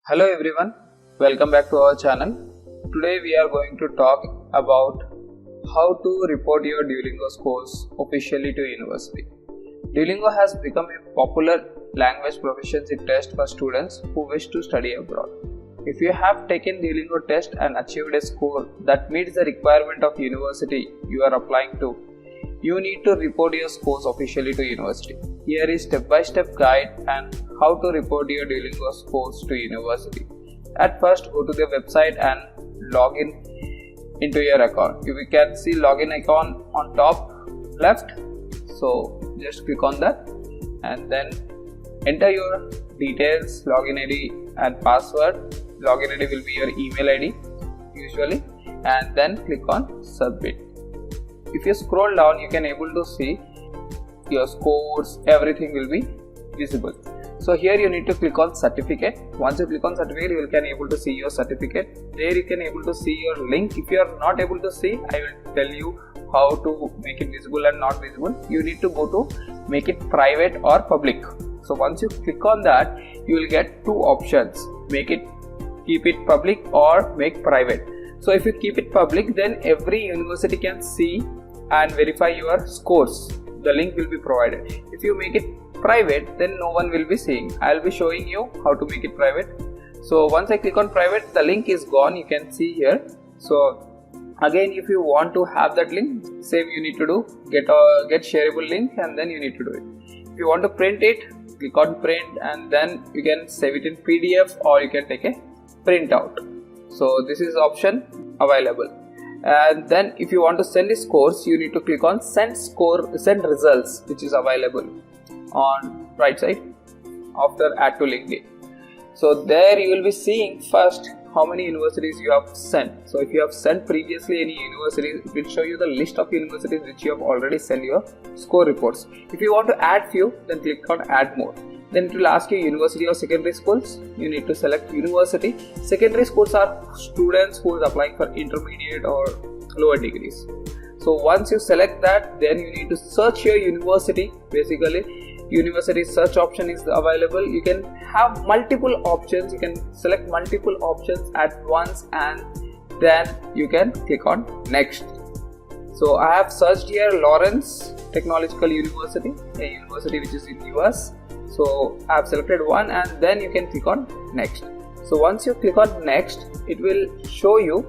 Hello everyone, welcome back to our channel. Today we are going to talk about how to report your Duolingo scores officially to university. Duolingo has become a popular language proficiency test for students who wish to study abroad. If you have taken Duolingo test and achieved a score that meets the requirement of university you are applying to, you need to report your scores officially to university. Here is step-by-step guide and how to report your Duolingo scores to university. At first, go to the website and log into your account. You can see login icon on top left. So just click on that and then enter your details, login ID and password. Login ID will be your email ID usually, and then click on submit. If you scroll down, you can able to see your scores, everything will be visible. So here you need to click on certificate. Once you click on certificate, you can able to see your certificate. There you can able to see your link. If you are not able to see, I will tell you how to make it visible and not visible. You need to go to make it private or public. So once you click on that, you will get two options: keep it public or make private. So if you keep it public, then every university can see and verify your scores. The link will be provided. If you make it private, then no one will be seeing. I'll be showing you how to make it private. So once I click on private, the link is gone. You can see here. So again, if you want to have that link, same you need to do, get shareable link, and then you need to do it. If you want to print it, click on print, and then you can save it in PDF or you can take a printout. So this is option available. And then if you want to send the scores, you need to click on send results, which is available on right side after add to LinkedIn. So there you will be seeing first how many universities you have sent. So if you have sent previously any universities, it will show you the list of universities which you have already sent your score reports. If you want to add few, then click on add more. Then it will ask you university or secondary schools. You need to select university. Secondary schools are students who is applying for intermediate or lower degrees. So once you select that, then you need to search your university. Basically, university search option is available. You can have multiple options. You can select multiple options at once, and then you can click on next. So I have searched here Lawrence Technological University, a university which is in US. So I have selected one, and then you can click on next. So once you click on next, it will show you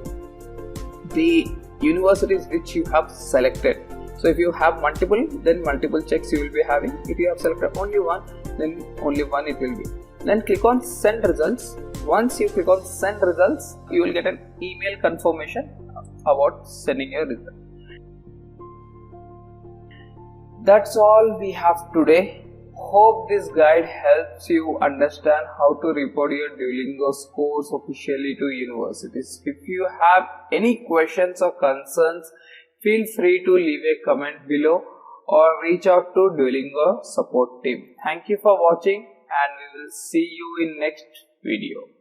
the universities which you have selected. So if you have multiple, then multiple checks you will be having. If you have selected only one, then only one it will be. Then click on send results. Once you click on send results, you will get an email confirmation about sending your result. That's all we have today. Hope this guide helps you understand how to report your Duolingo scores officially to universities. If you have any questions or concerns, feel free to leave a comment below or reach out to Duolingo support team. Thank you for watching, and we will see you in next video.